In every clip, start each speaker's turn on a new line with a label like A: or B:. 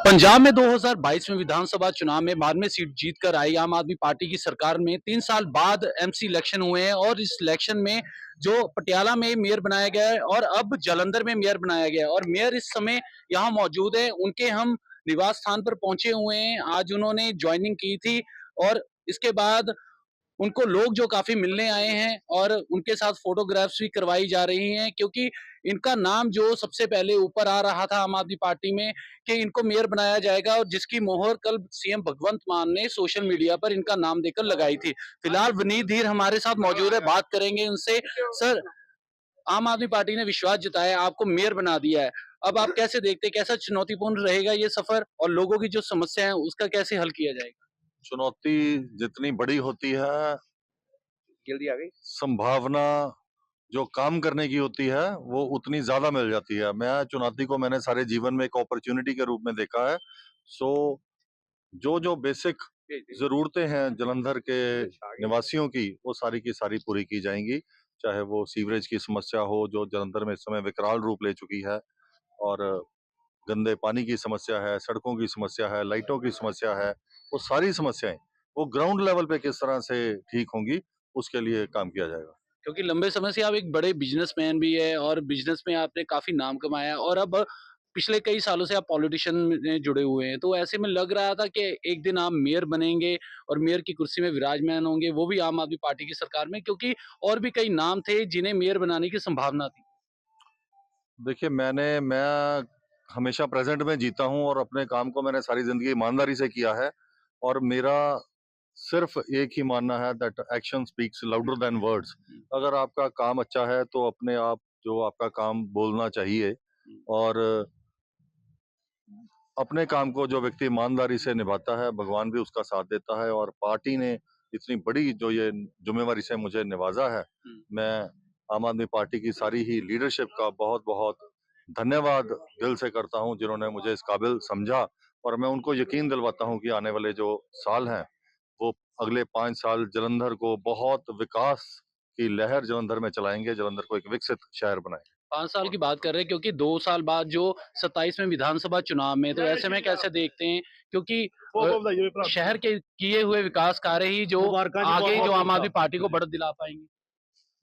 A: पंजाब में 2022 में विधानसभा चुनाव में बाद में सीट जीत कर आई आम आदमी पार्टी की सरकार में 3 साल बाद एमसी इलेक्शन हुए हैं और इस इलेक्शन में जो पटियाला में मेयर बनाया गया है और अब जालंधर में मेयर बनाया गया है और मेयर इस समय यहाँ मौजूद है। उनके हम निवास स्थान पर पहुंचे हुए हैं। आज उन्होंने ज्वाइनिंग की थी और इसके बाद उनको लोग जो काफ़ी मिलने आए हैं और उनके साथ फ़ोटोग्राफ्स भी करवाई जा रही हैं, क्योंकि इनका नाम जो सबसे पहले ऊपर आ रहा था आम आदमी पार्टी में कि इनको मेयर बनाया जाएगा और जिसकी मोहर कल सीएम भगवंत मान ने सोशल मीडिया पर इनका नाम देकर लगाई थी। फिलहाल विनीत धीर हमारे साथ मौजूद है, बात करेंगे उनसे। सर, आम आदमी पार्टी ने विश्वास जताया, आपको मेयर बना दिया है। अब आप कैसे देखते हैं, कैसा चुनौतीपूर्ण रहेगा ये सफ़र और लोगों की जो समस्या है उसका कैसे हल किया जाएगा?
B: चुनौती जितनी बड़ी होती है,
A: जल्दी आ गई।
B: संभावना जो काम करने की होती है, वो उतनी ज़्यादा मिल जाती है। चुनौती को मैंने सारे जीवन में एक अपॉर्च्युनिटी के रूप में देखा है। सो जो बेसिक ज़रूरतें हैं जलंधर के निवासियों की सारी पूरी की जाएँगी। चाहे वो सीवरेज की समस्या हो, जो जलंधर में इस समय विकराल रूप ले चुकी है, और गंदे पानी की समस्या है, सड़कों की समस्या है, लाइटों की समस्या है, वो सारी समस्याएँ, वो ग्राउंड लेवल पे किस तरह से ठीक होंगी, उसके लिए काम किया जाएगा।
A: क्योंकि लंबे समय से आप एक बड़े बिजनेसमैन भी है और बिजनेस में आपने काफ़ी नाम कमाया है और अब पिछले कई सालों से आप पॉलिटिशियन में जुड़े हुए हैं। तो ऐसे में लग रहा था कि एक दिन आप मेयर बनेंगे और मेयर की कुर्सी में विराजमान होंगे, वो भी आम आदमी पार्टी की सरकार में, क्योंकि और भी कई नाम थे जिन्हें मेयर बनाने की संभावना थी।
B: देखिए, मैं हमेशा प्रेज़ेंट में जीता हूँ और अपने काम को मैंने सारी ज़िंदगी ईमानदारी से किया है, और मेरा सिर्फ़ एक ही मानना है that action speaks louder than words.
A: हुँ,
B: अगर आपका काम अच्छा है, तो अपने आप जो आपका काम बोलना चाहिए,
A: हुँ।
B: और अपने काम को जो व्यक्ति ईमानदारी से निभाता है, भगवान भी उसका साथ देता है, और पार्टी ने इतनी बड़ी जो ये ज़िम्मेवारी से मुझे नवाज़ा है,
A: हुँ।
B: मैं आम आदमी पार्टी की सारी ही लीडरशिप का बहुत-बहुत धन्यवाद दिल से करता हूँ, जिन्होंने मुझे इस काबिल समझा, और मैं उनको यकीन दिलवाता हूँ कि आने वाले जो साल हैं, वो अगले 5 साल जलंधर को बहुत विकास की लहर जलंधर में चलाएँगे, जलंधर को एक विकसित शहर बनाएँगे।
A: 5 साल की बात कर रहे हैं, क्योंकि 2 साल बाद जो 27 में विधानसभा चुनाव में, तो ऐसे में कैसे देखते हैं? क्योंकि शहर के किए हुए विकास कार्य ही जो आगे जो आम आदमी पार्टी को बढ़त दिला पाएँगे।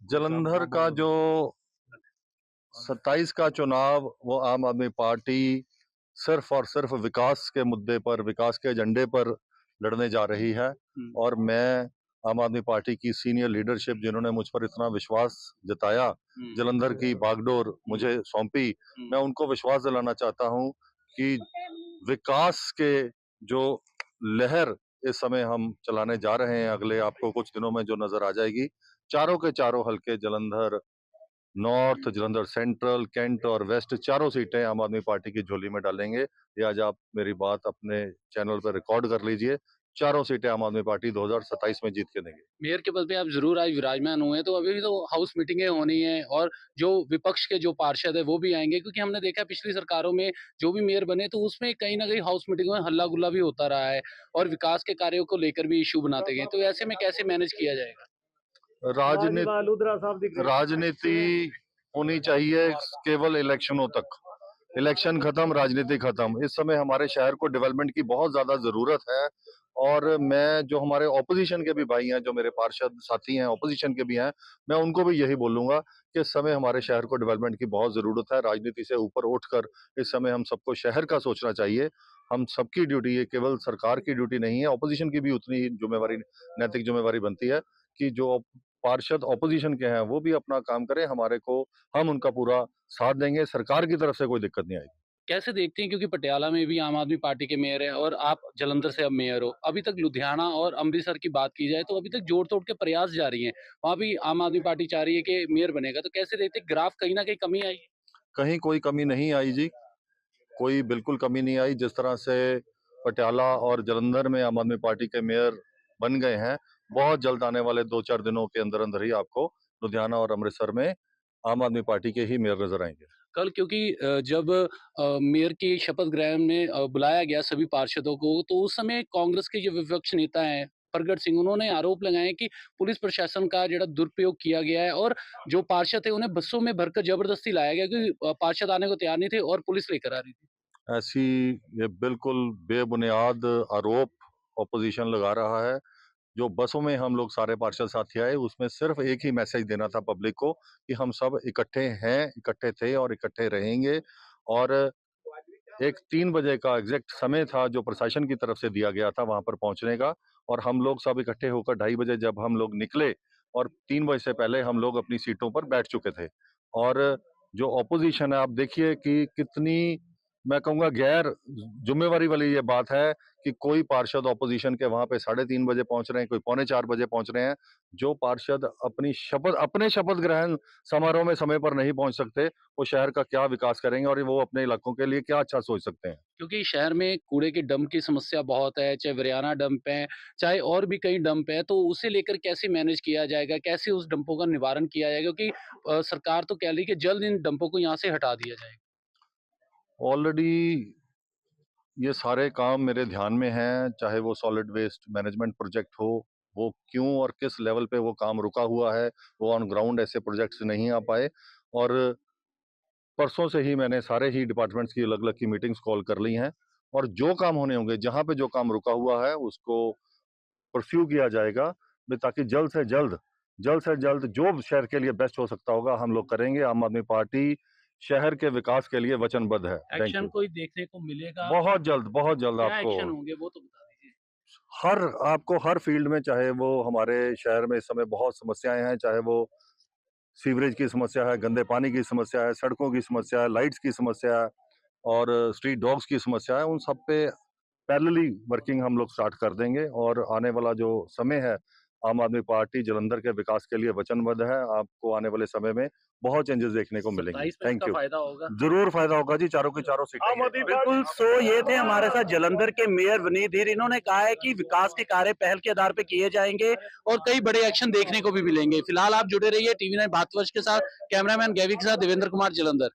B: जलंधर का जो 27 का चुनाव, वो आम आदमी पार्टी सिर्फ और सिर्फ विकास के मुद्दे पर, विकास के एजेंडे पर लड़ने जा रही है,
A: हुँ,
B: और मैं आम आदमी पार्टी की सीनियर लीडरशिप, जिन्होंने मुझ पर इतना विश्वास जताया,
A: हुँ,
B: जलंधर की बागडोर
A: हुँ,
B: मुझे सौंपी,
A: हुँ।
B: मैं उनको विश्वास दिलाना चाहता हूँ कि विकास के जो लहर इस समय हम चलाने जा रहे हैं, अगले आपको कुछ दिनों में जो नज़र आ जाएगी, चारों के चारों हलके Jalandhar north, Jalandhar central, cantt और वेस्ट, चारों सीटें आम आदमी पार्टी की झोली में डालेंगे। ये आज आप मेरी बात अपने चैनल पर रिकॉर्ड कर लीजिए। चारों सीटें आम आदमी पार्टी 2027 में जीत के देंगे।
A: मेयर के पद पे आप ज़रूर आज विराजमान हुए हैं, तो अभी भी तो हाउस मीटिंगें होनी हैं और जो विपक्ष के जो पार्षद हैं, वो भी आएँगे, क्योंकि हमने देखा है पिछली सरकारों में जो भी मेयर बने, तो उसमें कहीं न कहीं हाउस मीटिंगों में हल्ला-गुल्ला भी होता रहा है और विकास के कार्यों को लेकर भी इश्यू बनाते गए। तो ऐसे में कैसे मैनेज किया जाएगा?
B: राजनीति होनी चाहिए केवल इलेक्शनों तक। इलेक्शन खत्म, राजनीति खत्म। इस समय हमारे शहर को डेवलपमेंट की बहुत ज़्यादा ज़रूरत है, और मैं जो हमारे ऑपोज़िशन के भी भाई हैं, जो मेरे पार्षद साथी हैं, ऑपोज़िशन के भी हैं, मैं उनको भी यही बोलूँगा कि इस समय हमारे शहर को डेवलपमेंट की बहुत ज़रूरत है। राजनीति से ऊपर उठकर इस समय हम सबको शहर का सोचना चाहिए। हम सबकी ड्यूटी, ये केवल सरकार की ड्यूटी नहीं है, ऑपोज़िशन की भी उतनी ही ज़िम्मेवारी, नैतिक ज़िम्मेवारी बनती है कि जो पार्षद ऑपोज़िशन के हैं, वो भी अपना काम करें। हम उनका पूरा साथ देंगे, सरकार की तरफ से कोई दिक्कत नहीं आएगी।
A: कैसे देखते हैं, क्योंकि पटियाला में भी आम आदमी पार्टी के मेयर हैं और आप जालंधर से अब मेयर हो। अभी तक लुधियाना और अमृतसर की बात की जाए तो अभी तक जोड़-तोड़ के प्रयास जारी हैं। वहाँ भी आम आदमी पार्टी चाह रही है कि मेयर बनेगा। तो कैसे देखते हैं, ग्राफ कहीं न कहीं कमी आई है?
B: कहीं कोई कमी नहीं आई जी, कोई बिल्कुल कमी नहीं आई। जिस तरह से पटियाला और जालंधर में आम आदमी पार्टी के मेयर बन गए हैं, बहुत जल्द आने वाले 2-4 दिनों के अंदर-अंदर ही आपको लुधियाना और अमृतसर में आम आदमी पार्टी के ही मेयर नज़र आएँगे।
A: कल, क्योंकि जब मेयर की शपथ ग्रहण में बुलाया गया सभी पार्षदों को, तो उस समय कांग्रेस के जो विपक्ष नेता हैं, प्रगट सिंह, उन्होंने आरोप लगाए कि पुलिस प्रशासन का ਜਿਹੜਾ दुरुपयोग किया गया है और जो पार्षद थे, उन्हें बसों में भरकर ज़बरदस्ती लाया गया, क्योंकि पार्षद आने को तैयार नहीं थे और पुलिस लेकर आ रही थी।
B: ऐसी ये बिल्कुल बेबुनियाद आरोप ऑपोजिशन लगा रहा है। जो बसों में हम लोग सारे पार्षद साथी आए, उसमें सिर्फ एक ही मैसेज देना था पब्लिक को कि हम सब इकट्ठे हैं, इकट्ठे थे और इकट्ठे रहेंगे। और एक 3 बजे का एग्ज़ैक्ट समय था जो प्रशासन की तरफ से दिया गया था वहाँ पर पहुँचने का, और हम लोग सब इकट्ठे होकर 2:30 बजे जब हम लोग निकले, और 3 बजे से पहले हम लोग अपनी सीटों पर बैठ चुके थे। और जो ऑपोज़िशन है, आप देखिए कि कितनी, मैं कहूँगा, गैर ज़िम्मेवारी वाली ये बात है कि कोई पार्षद ऑपोज़िशन के वहाँ पे 3:30 बजे पहुँच रहे हैं, कोई पौने 4 बजे पहुँच रहे हैं। जो पार्षद अपने शपथ ग्रहण समारोह में समय पर नहीं पहुँच सकते, वो शहर का क्या विकास करेंगे और वो अपने इलाकों के लिए क्या अच्छा सोच सकते हैं?
A: क्योंकि शहर में कूड़े के डंप की समस्या बहुत है, चाहे वरियाना डंप है, चाहे और भी कई डंप हैं, तो उसे लेकर कैसे मैनेज किया जाएगा? कैसे उस डंपों का निवारण किया जाएगा? क्योंकि सरकार तो कह रही है कि जल्द इन डंपों को यहाँ से हटा दिया जाएगा।
B: ऑलरेडी ये सारे काम मेरे ध्यान में हैं, चाहे वो सॉलिड वेस्ट मैनेजमेंट प्रोजेक्ट हो, वो क्यों और किस लेवल पे वो काम रुका हुआ है, वो ऑन ग्राउंड ऐसे प्रोजेक्ट्स नहीं आ पाए। और परसों से ही मैंने सारे ही डिपार्टमेंट्स की अलग-अलग की मीटिंग्स कॉल कर ली हैं, और जो काम होने होंगे, जहाँ पे जो काम रुका हुआ है, उसको परस्यू किया जाएगा, ताकि जल्द से जल्द जो शहर के लिए बेस्ट हो सकता होगा, हम लोग करेंगे। आम आदमी पार्टी शहर के विकास के लिए वचनबद्ध है। Thank
A: action
B: you.
A: कोई देखने को मिलेगा?
B: बहुत जल्द
A: क्या
B: आपको
A: एक्शन होंगे वो तो बता दीजिए?
B: हर फील्ड में, चाहे वो हमारे शहर में इस समय बहुत समस्याएँ हैं, चाहे वो सीवरेज की समस्या है, गंदे पानी की समस्या है, सड़कों की समस्या है, लाइट्स की समस्या है और स्ट्रीट डॉग्स की समस्या है, उन सब पे पैरेलली वर्किंग हम लोग स्टार्ट कर देंगे। और आने वाला जो समय है, आम आदमी पार्टी जालंधर के विकास के लिए वचनबद्ध है। आपको आने वाले समय में बहुत चेंजेस देखने को मिलेंगे।
A: 27 में
B: थैंक
A: इसका
B: यू।
A: फ़ायदा होगा?
B: ज़रूर फ़ायदा होगा जी, चारों की चारों सीटें ये।
A: बिल्कुल, सो ये थे हमारे साथ जालंधर के मेयर वनीद हीर। इन्होंने कहा है कि विकास के कार्य पहल के आधार पे किए जाएँगे और कई बड़े एक्शन देखने को भी मिलेंगे। फिलहाल आप जुड़े रहिए टीवी 9 भारतवर्ष के साथ। कैमरामैन गैवी के साथ देवेंद्र कुमार, जालंधर।